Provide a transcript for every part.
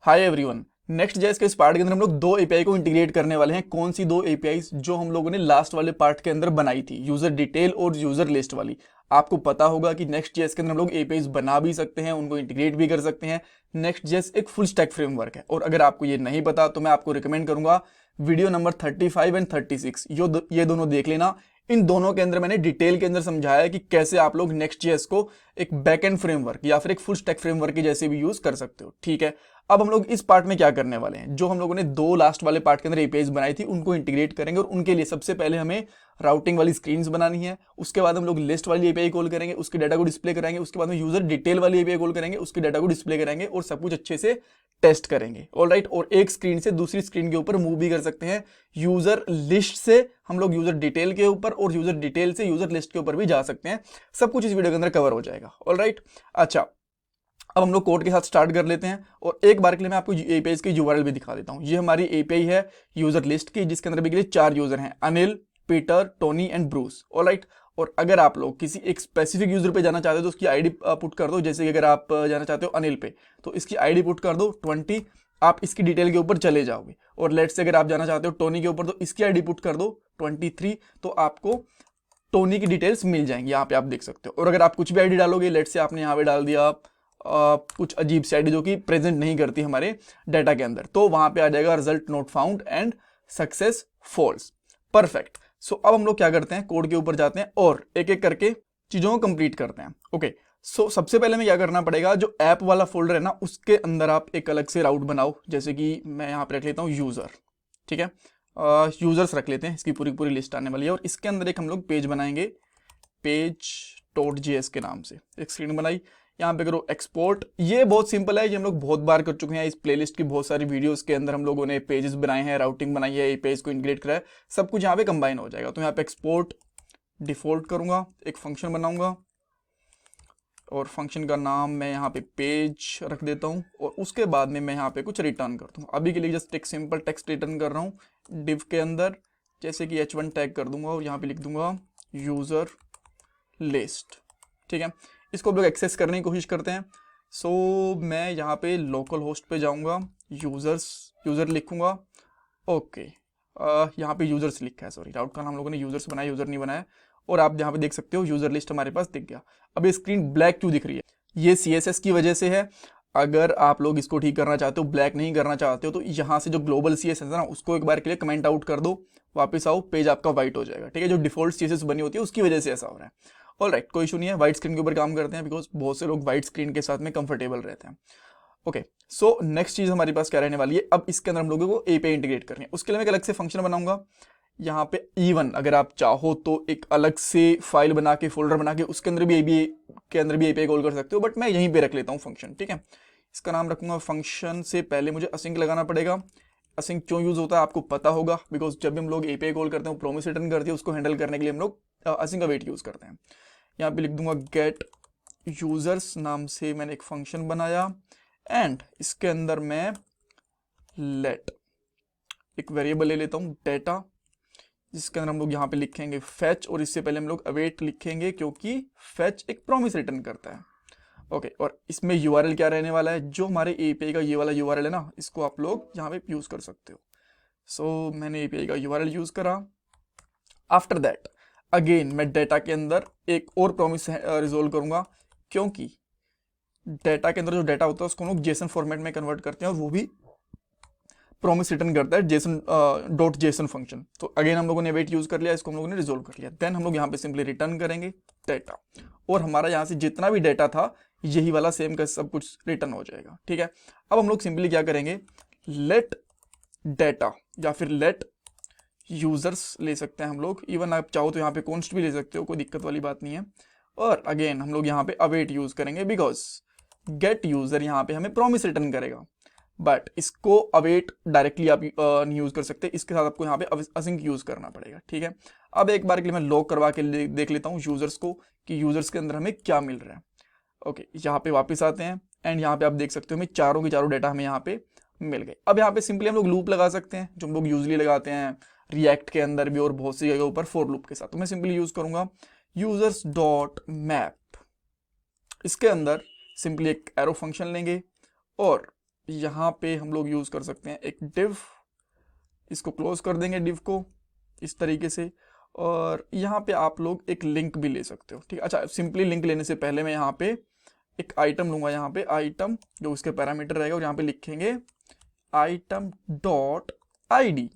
Hi everyone. Next JS के इस part के अंदर हम लोग दो एपीआई को इंटीग्रेट करने वाले हैं। कौन सी दो एपीआई? जो हम लोगों ने लास्ट वाले पार्ट के अंदर बनाई थी, यूजर डिटेल और यूजर लिस्ट वाली। आपको पता होगा कि नेक्स्ट जेएस के अंदर हम लोग एपीआई बना भी सकते हैं, उनको इंटीग्रेट भी कर सकते हैं। नेक्स्ट जेएस एक फुल स्टैक फ्रेमवर्क है, और अगर आपको ये नहीं पता तो मैं आपको रिकमेंड करूंगा वीडियो नंबर 35 एंड 36 ये दोनों देख लेना। इन दोनों के अंदर मैंने डिटेल के अंदर समझाया है कि कैसे आप लोग नेक्स्ट जेएस को एक बैकएंड फ्रेमवर्क या फिर एक फुल स्टैक फ्रेमवर्क के जैसे भी यूज कर सकते हो। ठीक है, अब हम लोग इस पार्ट में क्या करने वाले हैं, जो हम लोगों ने दो लास्ट वाले पार्ट के अंदर एपीआईज बनाई थी उनको इंटीग्रेट करेंगे। और उनके लिए सबसे पहले हमें राउटिंग वाली स्क्रीन्स बनानी है, उसके बाद हम लोग लिस्ट वाली एपीआई कॉल करेंगे, उसके डाटा को डिस्प्ले कराएंगे, उसके बाद में यूजर डिटेल वाली एपीआई कॉल करेंगे, उसके डाटा को डिस्प्ले कराएंगे और सब कुछ अच्छे से टेस्ट करेंगे। ऑलराइट, और एक स्क्रीन से दूसरी स्क्रीन के ऊपर मूव भी कर सकते हैं। यूजर लिस्ट से हम लोग यूजर डिटेल के ऊपर और यूजर डिटेल से यूजर लिस्ट के ऊपर भी जा सकते हैं। सब कुछ इस वीडियो के अंदर कवर हो जाएगा। ऑलराइट, अच्छा, अब हम लोग कोड के साथ स्टार्ट कर लेते हैं। और एक बार के लिए मैं आपको एपीआई की यूआरएल भी दिखा देता हूं। ये हमारी एपीआई है यूजर लिस्ट की, जिसके अंदर भी 4 यूजर हैं, Anil, Peter, Tony and Bruce. Alright, और अगर आप लोग किसी एक स्पेसिफिक यूजर पे जाना चाहते हो तो उसकी आईडी पुट कर दो। जैसे कि अगर आप जाना चाहते हो अनिल पे, तो इसकी आईडी पुट कर दो 20। आप इसकी डिटेल के ऊपर चले जाओगे। और लेट से अगर आप जाना चाहते हो टोनी के ऊपर, तो इसकी आईडी पुट कर दो 23। तो आपको टोनी की डिटेल्स मिल जाएंगी, यहाँ पे आप देख सकते हो। और अगर आप कुछ भी आईडी डालोगे, लेट से आपने यहाँ पे डाल दिया कुछ अजीब सी आईडी जो कि प्रेजेंट नहीं करती हमारे डाटा के अंदर, तो वहां पे आ जाएगा result not found and success false. Perfect. So अब हम लोग क्या करते हैं, कोड के ऊपर जाते हैं और एक एक करके चीजों को कंप्लीट करते हैं। ओके, सो सबसे पहले में क्या करना पड़ेगा, जो ऐप वाला फोल्डर है ना, उसके अंदर आप एक अलग से राउट बनाओ। जैसे कि मैं यहाँ पे रख लेता हूँ यूजर। ठीक है, यूजर्स रख लेते हैं, इसकी पूरी पूरी लिस्ट आने वाली है। और इसके अंदर एक हम लोग पेज बनाएंगे, page.js के नाम से एक स्क्रीन बनाई। यहाँ पे करो एक्सपोर्ट। ये बहुत सिंपल है, ये हम लोग बहुत बार कर चुके हैं। इस प्लेलिस्ट की बहुत सारी वीडियोस के अंदर हम लोगों ने पेजेस बनाए हैं, राउटिंग बनाई है, एपीआईज को इंटीग्रेट करा है, सब कुछ यहाँ पे कंबाइन हो जाएगा। तो यहाँ पे एक्सपोर्ट डिफॉल्ट करूंगा, एक फंक्शन बनाऊंगा और फंक्शन का नाम मैं यहाँ पे पेज रख देता हूँ। और उसके बाद में मैं यहाँ पे कुछ रिटर्न करता हूँ। अभी के लिए जस्ट एक सिंपल टेक्स्ट रिटर्न कर रहा हूँ डिव के अंदर, जैसे कि h1 टैग कर दूंगा और यहाँ पे लिख दूंगा यूजर लिस्ट। ठीक है, इसको हम लोग एक्सेस करने की कोशिश करते हैं। सो मैं यहाँ पे लोकल होस्ट पे जाऊँगा, यूज़र लिखूँगा। ओके, यहाँ पे यूज़र्स लिखा है, सॉरी, राउट का नाम हम लोगों ने यूज़र्स बनाया, यूज़र नहीं बनाया। और आप यहाँ पे देख सकते हो यूज़र लिस्ट हमारे पास दिख गया। अब ये स्क्रीन ब्लैक क्यों दिख रही है? ये CSS की वजह से है। अगर आप लोग इसको ठीक करना चाहते हो, ब्लैक नहीं करना चाहते हो, तो यहाँ से जो ग्लोबल CSS है ना, उसको एक बार के लिए कमेंट आउट कर दो, वापस आओ, पेज आपका व्हाइट हो जाएगा। ठीक है, जो डिफॉल्ट CSS बनी होती है उसकी वजह से ऐसा हो रहा है। ऑलराइट, कोई इशू नहीं है, व्हाइट स्क्रीन के ऊपर काम करते हैं, बिकॉज बहुत से लोग व्हाइट स्क्रीन के साथ में कंफर्टेबल रहते हैं। ओके, सो नेक्स्ट चीज हमारे पास क्या रहने वाली है, अब इसके अंदर हम लोगों को एपीआई इंटीग्रेट करनी है। उसके लिए मैं एक अलग से फंक्शन बनाऊंगा। यहाँ पे इवन अगर आप चाहो तो एक अलग से फाइल बना के, फोल्डर बना के, उसके अंदर भी एपीआई कॉल कर सकते हो, बट मैं यहीं पे रख लेता हूँ फंक्शन। ठीक है, इसका नाम रखूंगा फंक्शन। से पहले मुझे असिंक लगाना पड़ेगा। असिंक क्यों यूज होता है आपको पता होगा, बिकॉज जब भी हम लोग एपीआई कॉल करते हैं, प्रॉमिस रिटर्न करती है, उसको हैंडल करने के लिए हम लोग असिंक अवेट यूज करते हैं। यहाँ पे लिख दूंगा गेट यूजर्स नाम से मैंने एक फंक्शन बनाया, एंड इसके अंदर मैं लेट एक वेरिएबल ले लेता हूँ डेटा, जिसके अंदर हम लोग यहाँ पे लिखेंगे फेच, और इससे पहले हम लोग अवेट लिखेंगे क्योंकि फेच एक प्रॉमिस रिटर्न करता है। ओके, और इसमें यूआरएल क्या रहने वाला है, जो हमारे एपीआई का ये वाला यूआरएल है ना, इसको आप लोग यहाँ पे यूज कर सकते हो। सो मैंने एपीआई का यूआरएल यूज करा। आफ्टर दैट अगेन मैं डेटा के अंदर एक और प्रॉमिस रिजोल्व करूंगा, क्योंकि डेटा के अंदर जो डेटा होता है उसको हम लोग जेसन फॉर्मेट में कन्वर्ट करते हैं, और वो भी प्रॉमिस रिटर्न करता है जेसन डॉट जेसन फंक्शन। तो अगेन हम लोगों ने वेट यूज कर लिया, इसको हम लोगों ने रिजोल्व कर लिया। देन हम लोग यहाँ पे सिंपली रिटर्न करेंगे डेटा, और हमारा यहाँ से जितना भी डेटा था यही वाला सेम का सब कुछ रिटर्न हो जाएगा। ठीक है, अब हम लोग सिंपली क्या करेंगे, लेट डेटा या फिर लेट यूजर्स ले सकते हैं हम लोग। इवन आप चाहो तो यहाँ पे कॉन्स्ट भी ले सकते हो, कोई दिक्कत वाली बात नहीं है। और अगेन हम लोग यहाँ पे अवेट यूज करेंगे, बिकॉज गेट यूजर यहाँ पे हमें प्रॉमिस रिटर्न करेगा, बट इसको अवेट डायरेक्टली आप नहीं यूज कर सकते, इसके साथ आपको यहाँ पे असिंक यूज करना पड़ेगा। ठीक है, अब एक बार के लिए मैं लॉग करवा के देख लेता हूँ यूजर्स को कि यूजर्स के अंदर हमें क्या मिल रहा है। ओके, यहाँ पे वापस आते हैं, एंड यहाँ पे आप देख सकते हो हमें चारों के चारों डेटा हमें यहाँ पे मिल गए। अब यहाँ पे सिंपली हम लोग लूप लगा सकते हैं, जो हम लोग यूजली लगाते हैं रिएक्ट के अंदर भी और बहुत सी जगह पर फॉर लूप के साथ। तो मैं सिंपली यूज करूंगा यूजर्स डॉट मैप। इसके अंदर सिंपली एक एरो फंक्शन लेंगे और यहाँ पे हम लोग यूज कर सकते हैं एक div, इसको क्लोज कर देंगे div को इस तरीके से। और यहाँ पे आप लोग एक लिंक भी ले सकते हो, ठीक है। अच्छा, सिंपली लिंक लेने से पहले मैं यहाँ पे एक आइटम लूंगा, यहाँ पे आइटम जो उसके पैरामीटर रहेगा, और यहाँ पे लिखेंगे आइटम डॉट ID,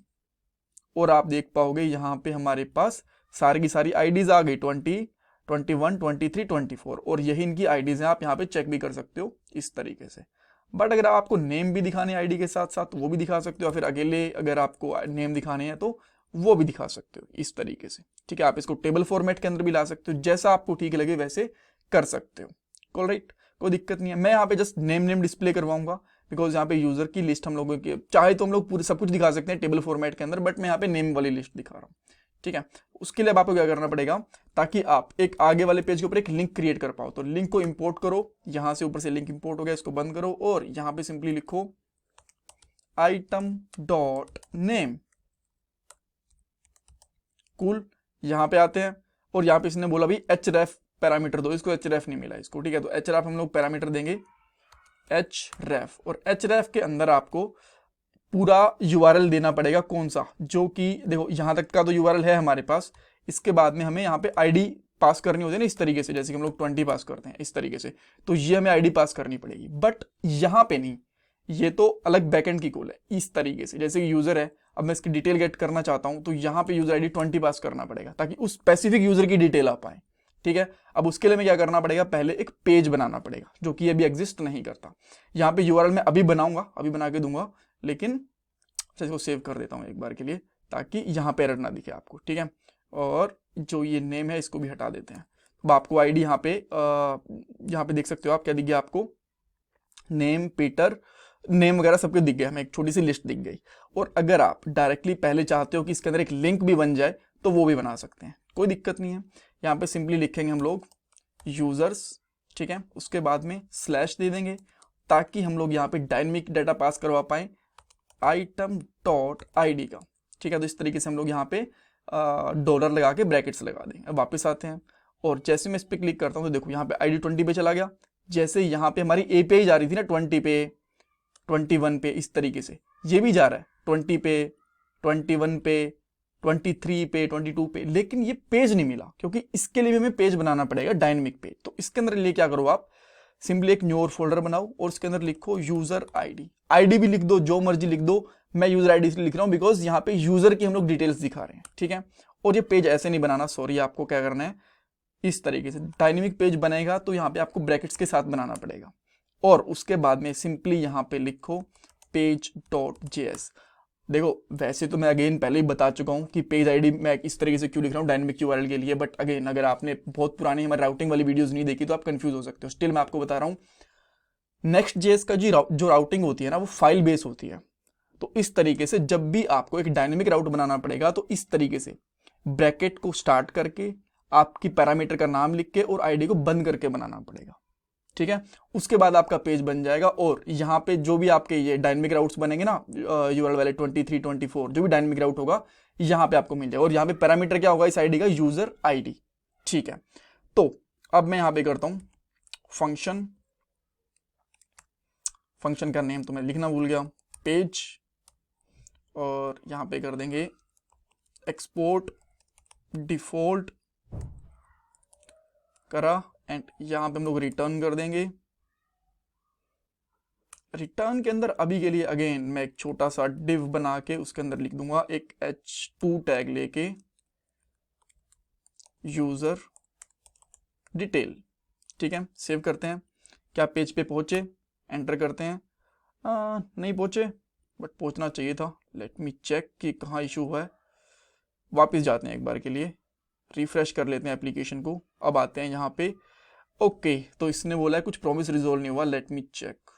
और आप देख पाओगे यहाँ पे हमारे पास सारी की सारी आईडीज आ गई, 20, 21, 23, 24, और यही इनकी आईडीज हैं। आप यहाँ पे चेक भी कर सकते हो इस तरीके से। बट अगर आपको नेम भी दिखाने आईडी के साथ साथ वो भी दिखा सकते हो, या फिर अकेले अगर आपको नेम दिखाने हैं तो वो भी दिखा सकते हो इस तरीके से, ठीक है। आप इसको टेबल फॉर्मेट के अंदर भी ला सकते हो, जैसा आपको ठीक लगे वैसे कर सकते हो। ऑलराइट, कोई दिक्कत नहीं है। मैं यहाँ पे जस्ट नेम डिस्प्ले करवाऊंगा, बिकॉज यहाँ पे यूजर की लिस्ट हम लोगों की, चाहे तो हम लोग पूरे सब कुछ दिखा सकते हैं टेबल फॉर्मेट के अंदर, बट मैं यहाँ पे नेम वाली लिस्ट दिखा रहा हूँ, ठीक है। उसके लिए अब आपको क्या करना पड़ेगा, ताकि आप एक आगे वाले पेज के ऊपर एक लिंक क्रिएट कर पाओ, तो लिंक को इंपोर्ट करो, यहां से ऊपर से लिंक इंपोर्ट हो गया, इसको बंद करो, और यहाँ पे सिंपली लिखो आइटम डॉट नेम। कूल, यहाँ पे आते हैं, और यहाँ पे इसने बोला भी href पैरामीटर दो, इसको href नहीं मिला इसको, ठीक है। तो href हम लोग पैरामीटर देंगे href, और href के अंदर आपको पूरा URL देना पड़ेगा, कौन सा, जो कि देखो यहाँ तक का तो URL है हमारे पास। इसके बाद में हमें यहाँ पे ID पास करनी होती है ना इस तरीके से, जैसे कि हम लोग 20 पास करते हैं इस तरीके से, तो ये हमें ID पास करनी पड़ेगी। बट यहाँ पे नहीं, ये तो अलग बैकएंड की कॉल है इस तरीके से। जैसे कि यूजर है, अब मैं इसकी डिटेल गेट करना चाहता हूँ, तो यहाँ पे यूजर ID 20 पास करना पड़ेगा, ताकि उस स्पेसिफिक यूजर की डिटेल आ पाए, ठीक है। अब उसके लिए मैं क्या करना पड़ेगा, पहले एक पेज बनाना पड़ेगा, जो कि अभी एग्जिस्ट नहीं करता। यहाँ पे URL मैं अभी बनाऊंगा, अभी बना के दूंगा, लेकिन इसको सेव कर देता हूँ एक बार के लिए, ताकि यहाँ पे एरर ना दिखे आपको, ठीक है। और जो ये नेम है इसको भी हटा देते हैं। अब आपको ID यहाँ पे देख सकते हो आप, क्या दिख गया आपको, नेम, पीटर, नेम वगैरह सबके दिख गया, हमें एक छोटी सी लिस्ट दिख गई। और अगर आप डायरेक्टली पहले चाहते हो कि इसके अंदर एक लिंक भी बन जाए, तो वो भी बना सकते हैं, कोई दिक्कत नहीं है। यहाँ पे सिंपली लिखेंगे हम लोग यूजर्स, ठीक है, उसके बाद में स्लैश दे देंगे, ताकि हम लोग यहाँ पे डायनेमिक डाटा पास करवा पाए आइटम डॉट ID का, ठीक है। तो इस तरीके से हम लोग यहाँ पे डॉलर लगा के ब्रैकेट्स लगा दें। अब वापस आते हैं, और जैसे मैं इस पर क्लिक करता हूँ तो देखो यहाँ पे ID 20 पे चला गया। जैसे यहाँ पे हमारी API जा रही थी ना 20 पे, 21 पे, इस तरीके से ये भी जा रहा है 20 पे, 21 पे, 23 पे, 22 पे, लेकिन ये पेज नहीं मिला, क्योंकि इसके लिए भी हमें पेज बनाना पड़ेगा, डायनेमिक पेज। तो इसके अंदर लिए क्या करो आप, सिंपली एक न्यू और फोल्डर बनाओ, और उसके अंदर लिखो यूजर ID भी लिख दो, जो मर्जी लिख दो। मैं यूजर ID लिख रहा हूं बिकॉज यहाँ पे यूजर की हम लोग डिटेल्स दिखा रहे हैं, ठीक है। और ये पेज ऐसे नहीं बनाना, सॉरी, आपको क्या करना है, इस तरीके से डायनेमिक पेज बनेगा, तो यहाँ पे आपको ब्रैकेट्स के साथ बनाना पड़ेगा। और उसके बाद में सिंपली यहाँ पे लिखो page.js। देखो वैसे तो मैं अगेन पहले ही बता चुका हूँ कि पेज ID मैं इस तरीके से क्यों लिख रहा हूँ डायनेमिक URL के लिए, बट अगेन अगर आपने बहुत पुरानी हमारी राउटिंग वाली वीडियोस नहीं देखी तो आप कंफ्यूज हो सकते हो। स्टिल मैं आपको बता रहा हूँ, Next.js का जो राउटिंग होती है ना, वो फाइल बेस होती है। तो इस तरीके से जब भी आपको एक डायनेमिक राउट बनाना पड़ेगा, तो इस तरीके से ब्रैकेट को स्टार्ट करके आपकी पैरामीटर का नाम लिख के और ID को बंद करके बनाना पड़ेगा, ठीक है। उसके बाद आपका पेज बन जाएगा, और यहाँ पे जो भी आपके ये डायनेमिक राउट्स बनेंगे ना, URL वाले 23, 24, जो भी डायनेमिक राउट होगा यहाँ पे आपको मिल जाएगा। और यहाँ पे पैरामीटर क्या होगा इस ID का, यूजर ID, ठीक है। तो अब मैं यहाँ पे करता हूँ फंक्शन का नेम तो मैं लिखना भूल गया, पेज, और यहाँ पे कर देंगे एक्सपोर्ट डिफॉल्ट करा, एंड यहाँ पे हम लोग रिटर्न कर देंगे। रिटर्न के अंदर अभी के लिए अगेन मैं एक छोटा सा डिव बना के उसके अंदर लिख दूंगा एक h2 टैग लेके यूजर डिटेल, ठीक है। सेव करते हैं। क्या पेज पे पहुंचे, एंटर करते हैं, नहीं पहुंचे, बट पहुंचना चाहिए था। लेट मी चेक कि कहाँ इशू हुआ है। वापस जाते हैं एक बार के लिए, रिफ्रेश कर लेते हैं एप्लीकेशन को। अब आते हैं यहाँ पे, ओके, तो इसने बोला है कुछ प्रॉमिस रिजोल्व नहीं हुआ। Let me check.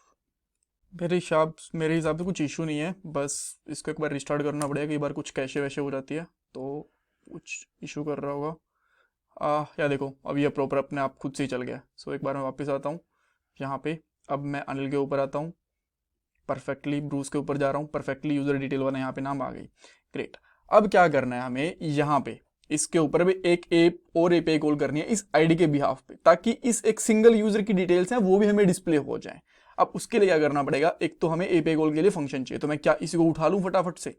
मेरे हिसाब से कुछ इशू नहीं है, बस इसको एक बार रिस्टार्ट करना पड़ेगा। कई बार कुछ कैशे वैशे हो जाती है तो कुछ इशू कर रहा होगा। या देखो अब ये प्रॉपर अपने आप खुद से ही चल गया। सो एक बार मैं वापस आता हूँ यहाँ पे। अब मैं अनिल के ऊपर आता हूँ, परफेक्टली ब्रूस के ऊपर जा रहा हूँ, परफेक्टली यूजर डिटेल वाला यहाँ पे नाम आ गई। ग्रेट। अब क्या करना है हमें, यहाँ पे इसके ऊपर भी एक API कॉल करनी है इस ID के बिहाफ पे, ताकि इस एक सिंगल यूजर की डिटेल्स हैं वो भी हमें डिस्प्ले हो जाए। अब उसके लिए क्या करना पड़ेगा, एक तो हमें एपीआई कॉल के लिए फंक्शन चाहिए, तो मैं क्या इसी को उठा लूँ फटाफट से,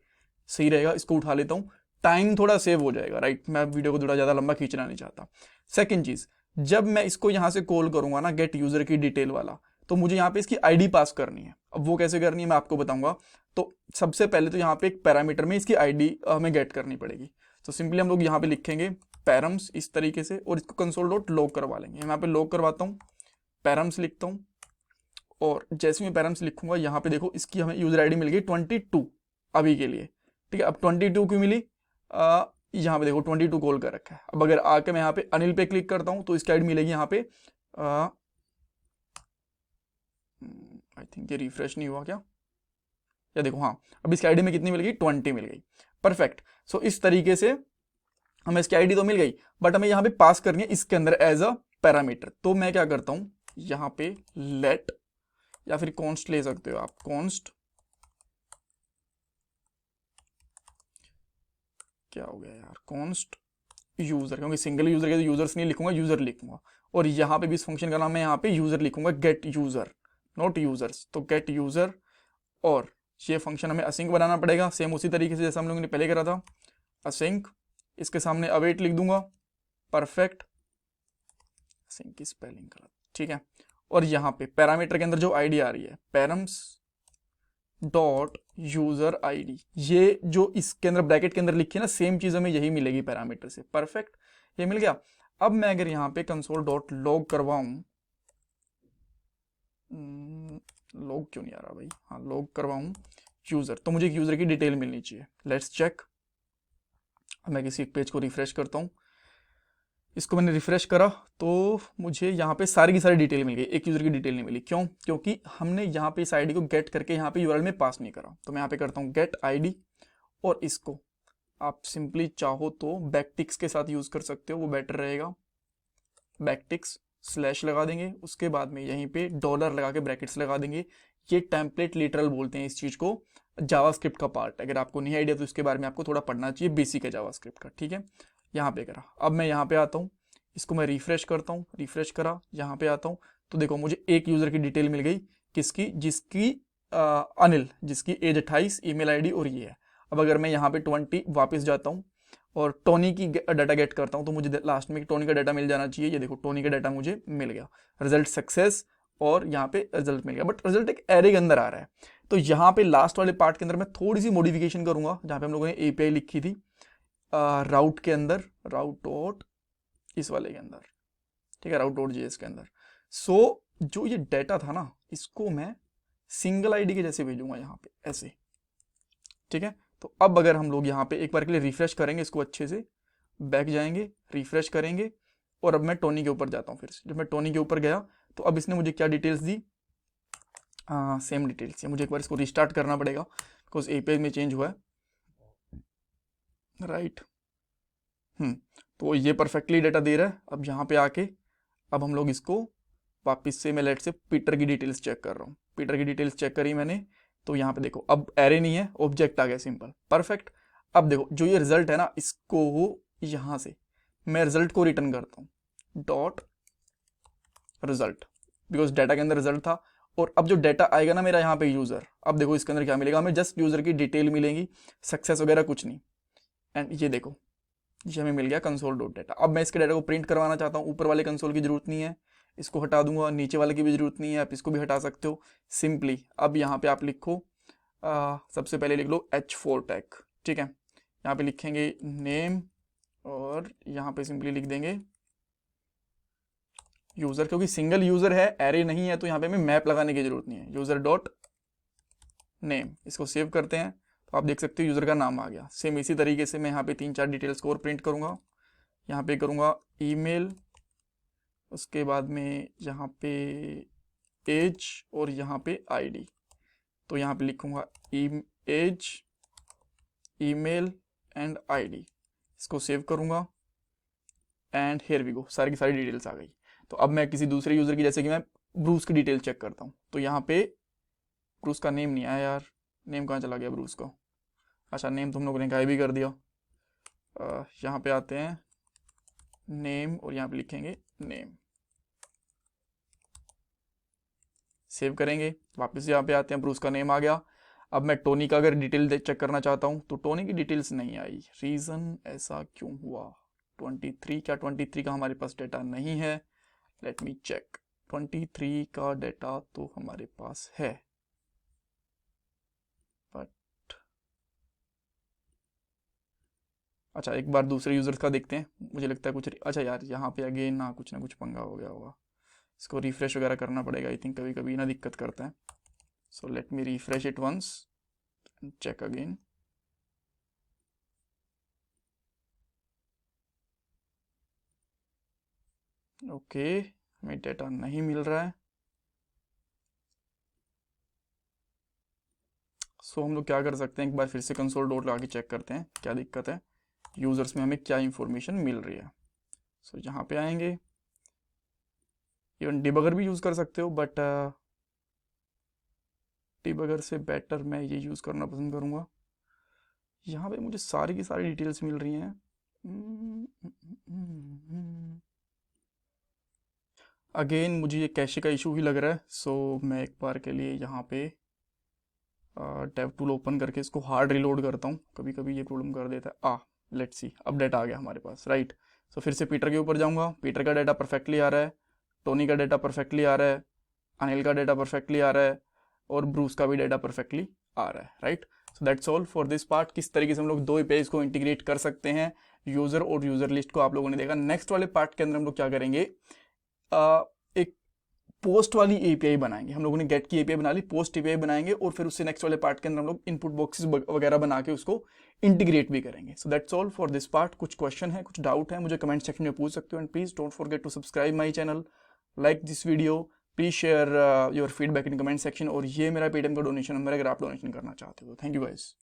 सही रहेगा, इसको उठा लेता हूँ, टाइम थोड़ा सेव हो जाएगा, राइट। मैं वीडियो को थोड़ा ज़्यादा लंबा खींचना नहीं चाहता। सेकेंड चीज़, जब मैं इसको यहाँ से कॉल करूँगा ना गेट यूज़र की डिटेल वाला, तो मुझे यहाँ पे इसकी आईडी पास करनी है। अब वो कैसे करनी है मैं आपको बताऊंगा। तो सबसे पहले तो यहाँ पे एक पैरामीटर में इसकी आईडी हमें गेट करनी पड़ेगी। तो सिंपली हम लोग यहाँ पे लिखेंगे पैरम्स इस तरीके से, और इसको कंसोल डॉट लॉग करवा लेंगे। मैं यहाँ पे लॉग करवाता हूँ, पैरम्स लिखता हूँ, और जैसे मैं पैरम्स लिखूंगा यहाँ पे देखो इसकी हमें यूजर आईडी मिल गई 22 अभी के लिए, ठीक है। अब 22 क्यों मिली, यहाँ पे देखो 22 कॉल कर रखा है। अब अगर आके मैं यहाँ पे अनिल पे क्लिक करता हूँ तो इसकी आईडी मिलेगी यहाँ पे, आई थिंक ये रिफ्रेश नहीं हुआ क्या, या देखो हाँ, अब इसकी आईडी में कितनी मिल गई, 20 मिल गई। परफेक्ट। सो इस तरीके से हमें इसकी आईडी तो मिल गई, बट हमें यहाँ पे पास करनी है इसके अंदर एज अ पैरामीटर। तो मैं क्या करता हूँ, यहाँ पे लेट, या फिर कॉन्स्ट ले सकते हो आप, कॉन्स्ट, क्या हो गया यार, कॉन्स्ट यूजर, क्योंकि सिंगल यूजर के तो यूजर्स नहीं लिखूंगा, यूजर लिखूंगा। और यहाँ पे भी इस फंक्शन का नाम है यहाँ पे यूजर लिखूंगा, गेट यूजर नॉट यूजर्स, तो गेट यूजर। और ये फंक्शन हमें असिंक बनाना पड़ेगा, सेम उसी तरीके से जैसा हम लोगों ने पहले करा था, असिंक, इसके सामने अवेट लिख दूंगा, परफेक्ट, असिंक की स्पेलिंग गलत, ठीक है। और यहाँ पे पैरामीटर के अंदर जो आईडी आ रही है पैरम्स डॉट यूजर आईडी, ये जो इसके अंदर ब्रैकेट के अंदर लिखी है ना, सेम चीज हमें यही मिलेगी पैरामीटर से। परफेक्ट, ये मिल गया। अब मैं अगर यहाँ पे कंसोल डॉट लॉग करवाऊं, लॉग क्यों नहीं आ रहा भाई, हाँ लॉग करवाऊं यूजर, तो मुझे एक यूजर की डिटेल मिलनी चाहिए। Let's check. मैं किसी एक पेज को रिफ्रेश करता हूँ, इसको मैंने रिफ्रेश करा तो मुझे यहाँ पे सारी की सारी डिटेल मिल गई, एक यूजर की डिटेल नहीं मिली। क्यों, क्योंकि हमने यहाँ पे इस आईडी को गेट करके यहाँ पे यूआरएल में पास नहीं करा। तो मैं यहाँ पे करता हूँ गेट आईडी, और इसको आप सिंपली चाहो तो बैकटिक्स के साथ यूज कर सकते हो, वो बेटर रहेगा। बैकटिक्स स्लैश लगा देंगे, उसके बाद में यहीं पे डॉलर लगा के ब्रैकेट्स लगा देंगे। ये टेम्पलेट लिटरल बोलते हैं इस चीज को, जावास्क्रिप्ट का पार्ट। अगर आपको नहीं आइडिया तो इसके बारे में आपको थोड़ा पढ़ना चाहिए, बेसिक है जावास्क्रिप्ट का, ठीक है। यहाँ पे करा, अब मैं यहाँ पे आता हूँ, इसको मैं रिफ्रेश करता हूँ, रिफ्रेश करा, यहाँ पे आता हूँ तो देखो मुझे एक यूजर की डिटेल मिल गई, किसकी, जिसकी अनिल, जिसकी एज 28, ईमेल आईडी और ये है। अब अगर मैं यहाँ पे 20 वापस जाता हूँ और टोनी की डाटा गेट करता हूँ, तो मुझे लास्ट में टोनी का डाटा मिल जाना चाहिए। ये देखो टोनी का डाटा मुझे मिल गया, रिजल्ट सक्सेस, और यहाँ पे रिजल्ट मिल गया, बट रिजल्ट एक एरे के अंदर आ रहा है। तो यहाँ पे लास्ट वाले पार्ट के अंदर मैं थोड़ी सी मॉडिफिकेशन करूंगा, जहाँ पे हम लोगों ने एपीआई लिखी थी राउट के अंदर, राउट डॉट इस वाले के अंदर, ठीक है, राउट डॉट जेएस के अंदर। सो जो ये डाटा था ना, इसको मैं सिंगल आईडी के जैसे भेजूंगा यहाँ पे ऐसे, ठीक है। तो अब अगर हम लोग यहाँ पे एक बार के लिए रिफ्रेश करेंगे इसको अच्छे से, बैक जाएंगे, रिफ्रेश करेंगे, और अब मैं टोनी के ऊपर जाता हूँ फिर से। जब मैं टोनी के ऊपर गया तो अब इसने मुझे क्या डिटेल्स दी, सेम डिटेल्स है। मुझे एक बार इसको रिस्टार्ट करना पड़ेगा बिकॉज एपीआई में चेंज हुआ है, राइट। तो ये परफेक्टली डाटा दे रहा है। अब यहाँ पे आके अब हम लोग इसको वापस से, मैं लेट से पीटर की डिटेल्स चेक कर रहा हूँ, पीटर की डिटेल्स चेक करी मैंने, तो यहाँ पे देखो अब एरे नहीं है, ऑब्जेक्ट आ गया, सिंपल, परफेक्ट। अब देखो जो ये रिजल्ट है ना, इसको यहाँ से मैं रिजल्ट को रिटर्न करता हूँ, डॉट रिजल्ट, बिकॉज डाटा के अंदर रिजल्ट था। और अब जो डाटा आएगा ना मेरा यहाँ पे यूजर, अब देखो इसके अंदर क्या मिलेगा, हमें जस्ट यूजर की डिटेल मिलेगी, सक्सेस वगैरह कुछ नहीं। एंड ये देखो ये हमें मिल गया कंसोल डॉट डाटा। अब मैं इसके डाटा को प्रिंट करवाना चाहता हूँ, ऊपर वाले कंसोल की जरूरत नहीं है, इसको हटा दूंगा, नीचे वाले की भी जरूरत नहीं है, आप इसको भी हटा सकते हो सिंपली। अब यहाँ पे आप लिखो, सबसे पहले लिख लो H4 टैग, ठीक है। यहाँ पे लिखेंगे नेम, और यहाँ पे सिंपली लिख देंगे यूजर, क्योंकि सिंगल यूजर है, एरे नहीं है, तो यहाँ पे हमें मैप लगाने की जरूरत नहीं है, यूजर डॉट नेम। इसको सेव करते हैं तो आप देख सकते हो यूजर का नाम आ गया। सेम इसी तरीके से मैं यहाँ पे 3-4 डिटेल्स को और प्रिंट करूंगा। यहाँ पे करूंगा ईमेल, उसके बाद में यहाँ पे एज, और यहाँ पे आईडी। तो यहाँ पे लिखूंगा एज, ईमेल एंड आईडी, इसको सेव करूंगा, एंड हेयर वी गो, सारी की सारी डिटेल्स आ गई। तो अब मैं किसी दूसरे यूजर की, जैसे कि मैं ब्रूस की डिटेल चेक करता हूँ, तो यहाँ पे ब्रूस का नेम नहीं आया यार, नेम कहाँ चला गया ब्रूस का, अच्छा नेम तुम लोगों ने गायब भी कर दिया। यहाँ पे आते हैं नेम, और यहाँ पे लिखेंगे नेम, सेव करेंगे, वापस यहाँ पे आते हैं, ब्रूस का नेम आ गया। अब मैं टोनी का अगर डिटेल चेक करना चाहता हूँ तो टोनी की डिटेल्स नहीं आई, रीज़न ऐसा क्यों हुआ? 23 क्या 23 का हमारे पास डेटा नहीं है? Late me check. 23 का डेटा तो हमारे पास है, बट अच्छा एक बार दूसरे यूज़र्स का देखते हैं, मुझे लगता है कुछ अच्छा यार यहाँ पे अगेन ना कुछ पंगा हो गया होगा, इसको रिफ्रेश वगैरह करना पड़ेगा आई थिंक, कभी कभी ना दिक्कत करता है। So let me refresh it once and check again. Okay, हमें डेटा नहीं मिल रहा है। सो हम लोग क्या कर सकते हैं, एक बार फिर से कंसोल डॉट लगा के चेक करते हैं क्या दिक्कत है, यूज़र्स में हमें क्या इंफॉर्मेशन मिल रही है। सो यहाँ पे आएंगे, इवन डिबगर भी यूज़ कर सकते हो, बट डिबगर से बेटर मैं ये यूज़ करना पसंद करूँगा। यहाँ पे मुझे सारी की सारी डिटेल्स मिल रही हैं। अगेन मुझे ये कैशे का इशू ही लग रहा है। सो मैं एक बार के लिए यहाँ पे टैब टूल ओपन करके इसको हार्ड रिलोड करता हूँ, कभी कभी ये प्रॉब्लम कर देता है। लेट्स सी, अब डेटा आ गया हमारे पास, राइट। सो फिर से पीटर के ऊपर जाऊँगा, पीटर का डेटा परफेक्टली आ रहा है, टोनी का डेटा परफेक्टली आ रहा है, अनिल का डेटा परफेक्टली आ रहा है, और ब्रूस का भी डेटा परफेक्टली आ रहा है, right. So that's all for this part. किस तरीके से हम लोग दो पेज को इंटीग्रेट कर सकते हैं, यूज़र और यूज़र लिस्ट को आप लोगों ने देखा। नेक्स्ट वाले पार्ट के अंदर हम लोग क्या करेंगे, एक पोस्ट वाली एपीआई बनाएंगे। हम लोगों ने गेट की एपीआई बना ली, पोस्ट एपीआई बनाएंगे, और फिर उससे नेक्स्ट वाले पार्ट के अंदर हम लोग इनपुट बॉक्सेस वगैरह बना के उसको इंटीग्रेट भी करेंगे। So that's all for this part. कुछ क्वेश्चन है, कुछ डाउट है, मुझे कमेंट सेक्शन में पूछ सकते हो, and please don't forget to subscribe my channel, like this video, please share your feedback in comment section. और ये मेरा पेटीएम का डोनेशन नंबर है अगर आप डोनेशन करना चाहते हो। Thank you guys.